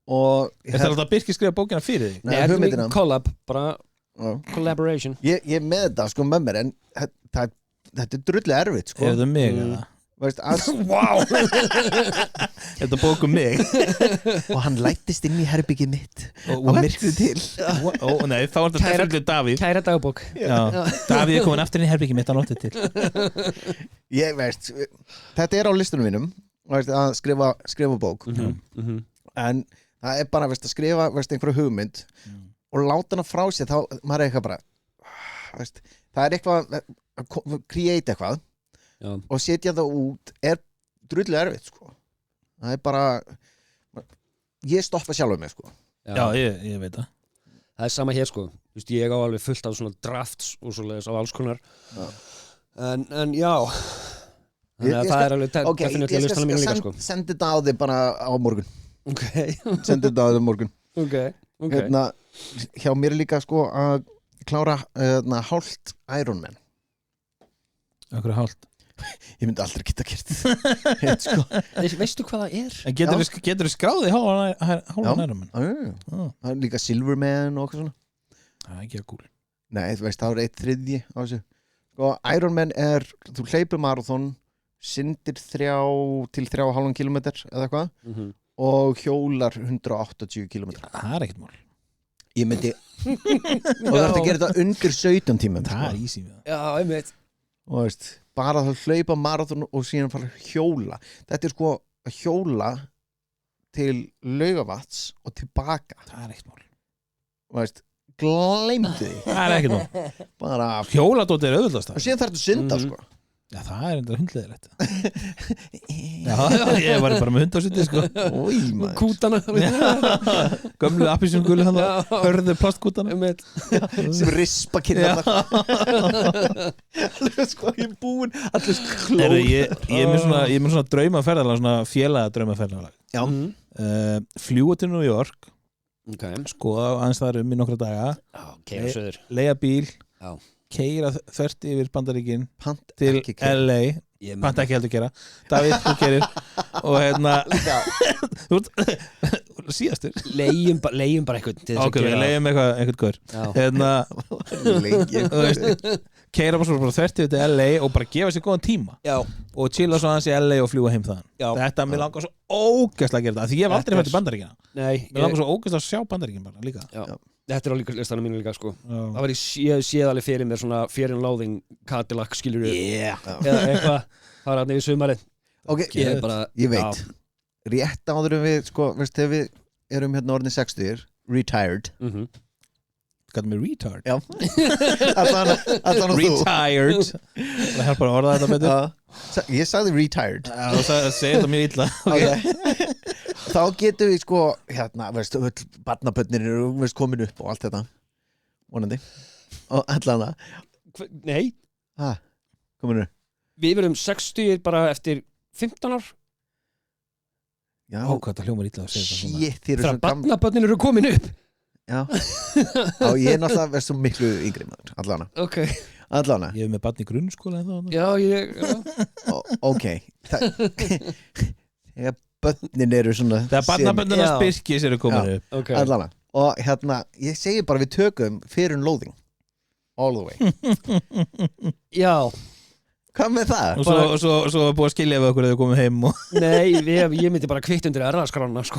og Þetta er alltaf að Birkir skrifa bókina fyrir þig? Nei, þetta er collab, bara collaboration. Ég er með þetta, sko, með mér en þetta er drullu erfitt, sko. Er það mig, eða? Wow. Þetta bókum mig. Og hann lættist inn í herbyggið mitt og myrkrið til. Nei, þá er þetta definitíu Davíð. Kæra dagbók. Davíð er komin aftur inn í herbyggið mitt, hann óttið til. Ég veist, þetta er á listunum mínum að skrifa bók. En það er bara, veist, að skrifa, veist, einhverju hugmynd og láta hana frá sér, þá maður er eitthvað bara, veist, það er eitthvað að create eitthvað. Já. Og setja það út er drullu erfitt, sko. Það er bara ég stoppa sjálfur mig, sko. Já, ég veit það. Það er sama hér, sko. Þú veist, ég á alveg fullt af svona drafts og svoleiðis af alls konar. En já, Þannig að það er alveg definitely ég listanum mínu líka sko. sendi þetta á þig bara á morgun. Sendi þetta á þig á morgun. Okay. Hjá mér líka sko að klára hálft Ironman. Akkur hálft? Ég myndi aldrei geta gert sko. Veistu hvað það er? En getur skráði hálfan Ironman? Það er líka Silverman og eitthvað svona. Það er ekki að cool. Nei, þú veist, það er 1/3 á þessu. Sko, Ironman er, þú hleypur marathon, syndir 3 til 3,5 kilometrar eða eitthvað og hjólar 180 kilometrar. Það er ekkert mál. Ég myndi og það er að gera þetta undir 17 tímum. Það er easy. Já, einmitt. Og veist, bara það hlaupa marathon og síðan fara að hjóla. Þetta er sko að hjóla til Laugavats og tilbaka. Það er ekkert mál. Og veist, gleymdu því. Það er ekkert mál. Bara hjóladótt er auðvitað. Og síðan þarf þetta að synda sko. Já, það er enda hundleðilegt. Já, ég var bara með hund á sundi sko. Ói, maður. Kútana. Gömlu appisjungulu hann hörðu plastkútana sem rispa kynna sko, ég er búinn allir klór. Ég er með svona draumaferðalag, svona félaga draumaferðalag. Já. Fljúga til New York, skoða aðeins þar í nokkra daga, leigja bíl, keyra þvert yfir Bandaríkin til LA. Panta ekki heldur gera. Davíð, þú gerir. Og síðastur leigjum bara eitthvað til þess að gera. Leigjum eitthvað gaur. Keyra bara þvert yfir til LA og bara gefa sér góðan tíma. Já. Og chilla svo aðeins í LA og fljúga heim þaðan. Þetta mér langar svo ógeðslega að gera það, því ég hef aldrei fært í Bandaríkina. Mér langar svo ógeðslega að sjá Bandaríkin bara líka. Já. Þetta er á listanum mínu líka sko. Það var ég séð alveg fyrir mér svona Fear and Loathing Cadillac skilur eða eitthvað, það var aðeins í sumarið. Ég veit rétt áður við sko, veist, þegar við erum hérna orðin 60 retired. Got me retard. Já. Allan og þú retired. Það er bara að orða þetta betur. Ég sagði retired. Þú segir þetta mjög illa. Þá getum við sko hérna, veist, barnabönnir eru komin upp og allt þetta vonandi og allan það. Nei. Komin upp. Við verum 60 bara eftir 15 ár. Já. Hvað það hljómar illa að segja þetta svona. Þegar barnabönnir eru komin upp. Já. Ég er náttúrulega svo miklu yngri maður, allan. Allan. Ég er með barn í grunnskóla en þá. Já. Ok. Bönnin eru svona þegar barnabönnina Spyrkis eru komin upp. Allan. Og hérna, ég segi bara við tökum Fear and Loathing all the way. Já. Hvað með það? Og svo búið að skilja við okkur þegar við komum heim og... Nei, ég myndi bara kvitt undir erðaskrána sko.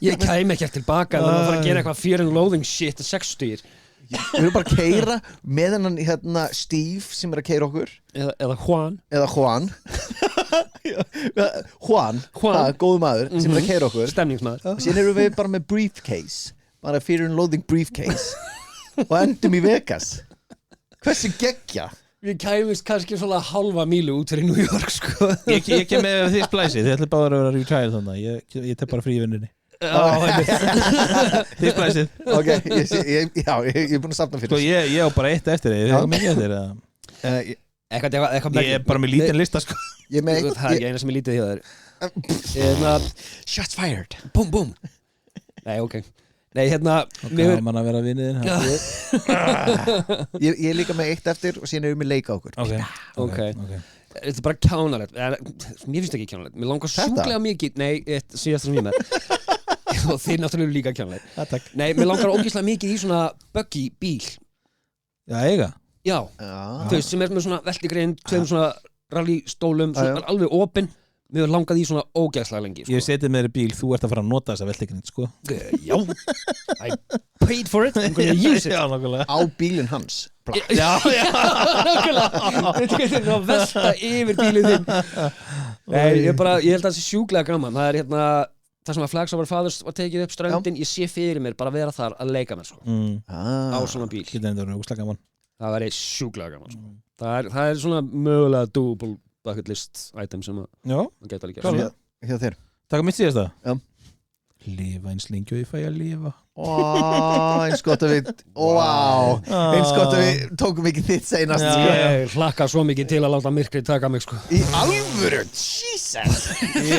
Ég kæmi ekki tilbaka ef það fara að gera eitthvað Fear and Loathing shit 60. Við erum bara að keyra með hennan hérna Steve sem er að keyra okkur eða Juan góðu maður sem er að keyra okkur stemningsmaður og síðan erum við bara með briefcase bara Fear and Loathing briefcase og endum í Vegas. Hversu geggja? Við kæmist kannski svona halva mílu út fyrir New York sko. Ég kem með því splæsið, þið ætla bara að vera retired þannig ég tek bara frí í vinnunni. Því splæsið. Ok, ég er búin að safna fyrir. Sko ég á bara eitt eftir þig, það er mikið eftir eitthvað ég er bara með lítinn lista sko. Það er ekki eina sem er lítið hjá þér. Shots fired. Búm búm. Nei, ok. Nei, hérna gaman að vera vinniðinn. Ég er líka með eitt eftir og síðan erum við leika okkur. Ok. Þetta er bara kjánalegt. Mér finnst ekki kjánalegt. Mér langar sjúklega mikið. Nei, síðast sem ég með. Og þið náttúrulega líka kjánalegt. Nei, mér langar ógeðslega mikið í svona buggy bíl. Já, eiga. Já. Þú veist, sem er með svona veltigrein, tveim svona rallystólum, alveg opinn. Mér hefur langað í svona ógeðslega lengi sko. Ég setið með þér bíl, þú ert að fara að nota þessa veltegrind sko. Já. I paid for it, I'm gonna use it. Já, nákvæmlega. Á bílinn hans. Já, nákvæmlega. Þetta getur að velta yfir bílinn þinn. Nei, ég held að það sé sjúklega gaman. Það er hérna, það sem að Flags Over Fathers var tekið upp ströndin, ég sé fyrir mér bara vera þar að leika mér sko. Á svona bíl. Það væri sjúklega gaman sko. Það er svona mögulega doable bucket list item sem að geta líka hjá þér. Takk að mitt síðast það. Já. Lifa eins lengi og ég fæ að lifa. eins gott að við eins gott að við tókum ekki þitt seinast Ég hlakka svo mikið til að láta myrkrið taka mig sko. Í alvöru, Jesus Ég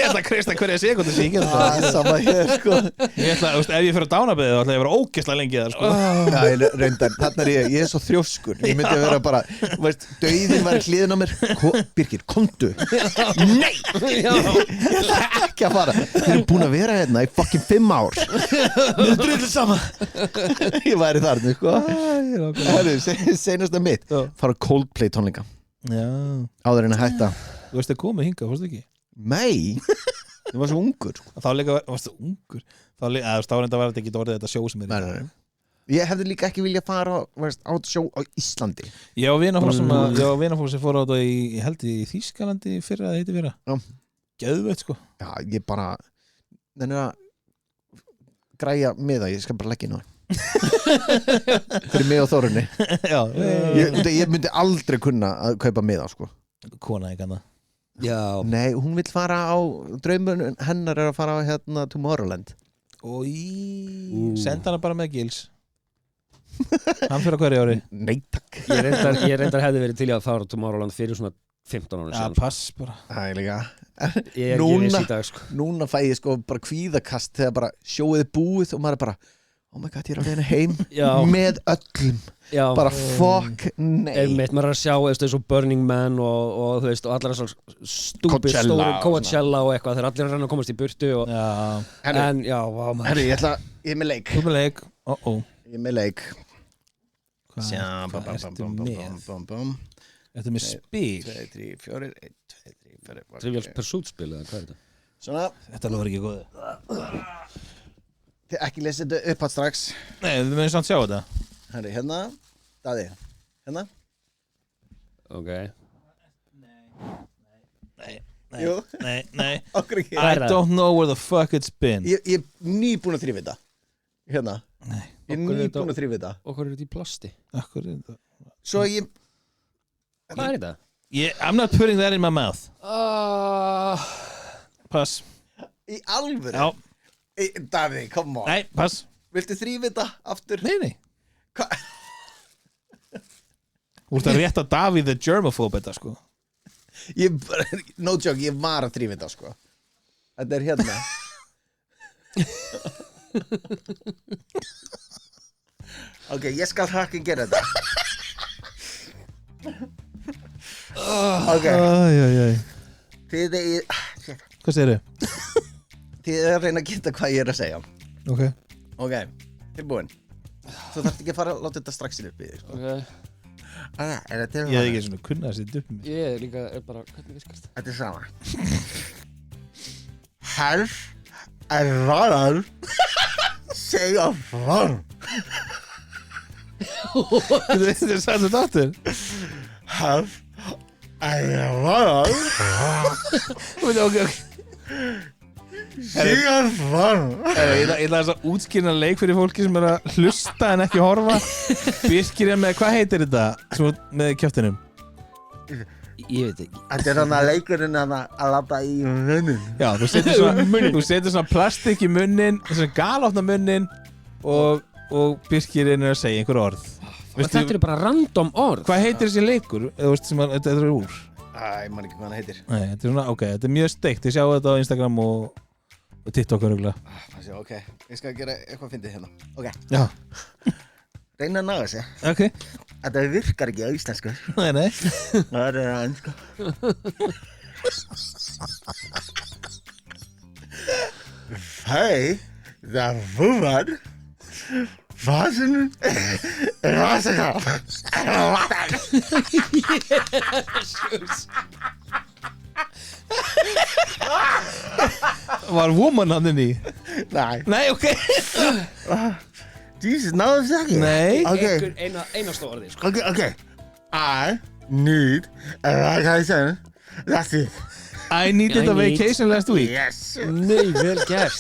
ætla að kreista hverja sekundu sem ég geta það Sama hér sko Ég ætla, ef ég fyrir að dánabeðið þá ætla ég að vera ógeðslega lengi það sko. Já, reyndar, þarna ég svo þrjóskur Ég myndi að vera bara, dauðinn var í hliðin á mér Birgir, komdu Nei, ég ætla ekki að fara Þeir eru búin að vera hérna í fucking 5 ár Við drullu saman Ég væri þarna, sko Seinasta mitt fara Coldplay tónleika áður en að hætta Þú veist að koma hingað, fórstu ekki? Nei, ég var svo ungur Þá líka, varstu ungur? Þá reynda var þetta ekki orðið þetta sjó sem Nei. Ég hefði líka ekki viljað fara á sjó á Íslandi Ég var vinafólk sem fór á þetta ég held í Þýskalandi fyrra eða heiti fyrra Geðveitt sko Já, ég bara þannig að græja miða, ég skal bara leggja inn á fyrir mig og Þórunni ég myndi aldrei kunna að kaupa miða sko. Kona ekki hana Nei, hún vill fara á draumun hennar að fara á hérna Tomorrowland Senda hana bara með Gils Hann fyrir að hverju ári Nei takk Ég reyndar hefði verið til að fara á Tomorrowland fyrir svona 15 ára síðan pass bara Það er líka dag, sko. Núna fæ ég sko bara kvíðakast þegar bara sjóið er búið og maður er bara oh my god, ég er á leiðinni heim með öllum bara fuck, nei Einmitt, maður er að sjá eins og Burning Man og þú veist, og allar þessar stúpid stóru Coachella og eitthvað þegar allir er að reyna að komast í burtu og, en já, vá maður Herri, ég er með leik Þú með leik, Ég er með leik Hvað ertu með? Þetta er með spil 2, 3, 4 1, 2, 3, 4 Trivial Pursuit spil eða hvað er þetta? Svona Þetta lofur ekki góð Þið ekki lesið þetta upp átt strax Nei, við mögum samt sjá þetta Herri, hérna Daði, hérna Ok Nei Okkur ekki I don't know where the fuck it's been Ég er nýbúin að þrýfa þetta Hérna Nei Ég er nýbúin að þrýfa þetta Og hvað er þetta í plasti? Akkur er þetta Svo ég Hvað er þetta? I'm not putting that in my mouth Pass Í alvöru Já Daði, come on Nei, pass Viltu þrýfa þetta aftur? Nei Hva? Þú ert að rétta Davíð the germaphobe þetta sko No joke, ég var að þrýfa þetta sko Þetta er hérna Ok, ég skal hrakkin gera þetta Ok Þið er Hvað segirðu? Þið er að reyna að geta hvað ég er að segja Ok tilbúin Þú þarft ekki að fara að láta þetta strax inn upp í þig sko. Er þetta Ég hef ekki svona kunnað að setja upp með Ég líka er bara, hvernig virkast það? Þetta er sama Helf er ræðar Segja frá Þú veist þér sættu þetta aftur Helf er ræðar Ok Segja frá Ég ætla að útskýrna leik fyrir fólki sem er að hlusta en ekki horfa Birkir er með, hvað heitir þetta með kjöftinum? Ég veit ekki Þetta er þannig að leikurinn að láta í munnin Já, þú setur svona plastik í munnin svona galopna munnin og Birkir er að segja einhver orð Þetta eru bara random orð Hvað heitir þessi leikur? Eða veist sem þetta er úr? Ég man ekki hvað hann heitir Nei, þetta er svona, ok, þetta er mjög steikt Ég sjá þetta á Instagram og TikTok Ok, ég skal gera eitthvað fyndið hérna Ok, Já, reyna að naga sig ok Þetta virkar ekki á íslensku Nei Það er að enska Hei, það var Vasen Var woman hann inn í? Nei, ok Jesus, náðu þess ekki Nei Ok, Einasta orði sko. ok I need a vacation That's it I needed a vacation last week Yes Nei, vel gert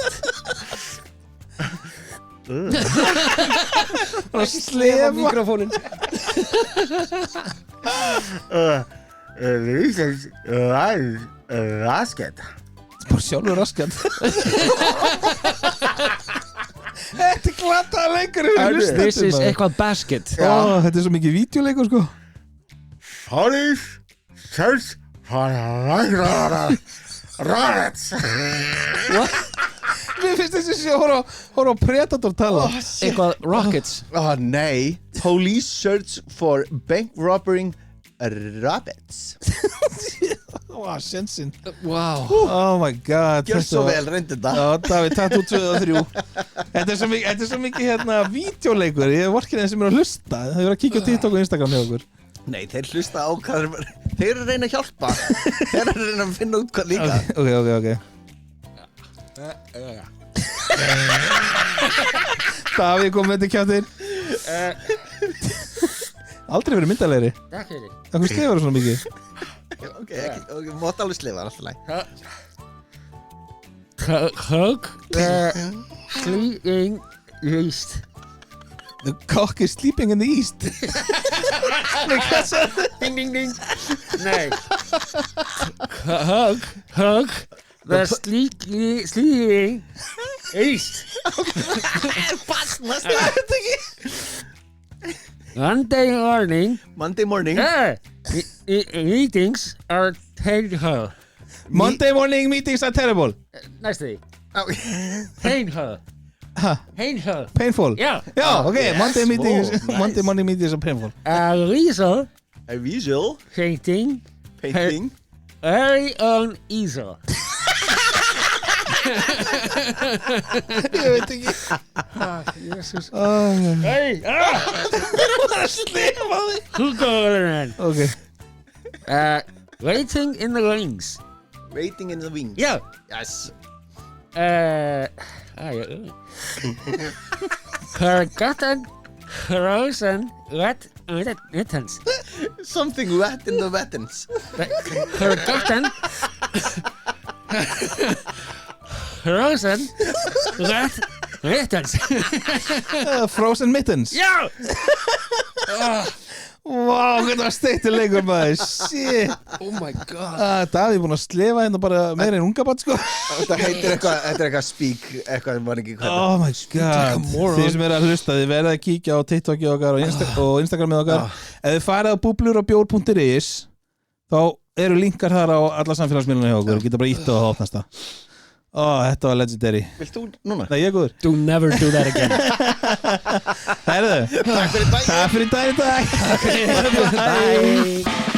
Bara slefa mikrofónin This is rasket Bara sjálfur raskat Þetta glataða leikur This is eitthvað basket Þetta svo mikið vídeoleikur sko Sorry Search Rockets Mér finnst þessi sé að horfa á Predator tala Eitthvað Rockets nei Police search for bank robbing rabbits Sjensin Wow Oh my god Gjör svo vel, reyndi þetta Já, Davíð, takk út 2 og 3 Þetta er svo mikið vídeoleikur Ég er vorkinn þeim sem að hlusta Það er að kíkja á TikTok og Instagram hjá okkur Nei, þeir hlusta á hvað þeir eru að reyna að hjálpa Þeir eru að reyna að finna út hvað líka Ok Davíð kom með þetta kjáttir Aldrei verið myndalegri Takk fyrir Hvað slefar það svona mikið? Ok, mátt alveg slefa, alltaf læg Hug Sleeping East The cock is sleeping in the east Nei, hvað sagði? Ding ding ding Nei Hug The sleeping East Monday morning Meetings are terrible Monday morning meetings are terrible Næstu því Painful Painful? Já Ok, Monday morning meetings are painful A weasel Painting Very on easel Ég veit ekki Jesus Það Hey var að slefa þig Húgóðurinn Ok Waiting in the wings Waiting in the wings Já Yes Forgotten Frozen Wet Mittens Something wet in the wettens Forgotten Frozen Wet Mittens Frozen mittens Já Vá, hvernig var steiktur leikur maður Shit Oh my god Davíð búinn að slefa hérna bara meira en unga bat sko Þetta heitir eitthvað speak Eitthvað var ekki hvað Oh my god Þið sem eru að hlusta, þið verða að kíkja á TikTokið okkar og Instagramið okkar Ef þið farið á bublurabjór.is þá eru linkar þar á alla samfélagsmiðluna hjá okkur og geta bara ítt á það opnast það þetta var legendary Vilt þú núna? Nei, ég er góður Do never do that again Herðu, takk fyrir dag í dag Bye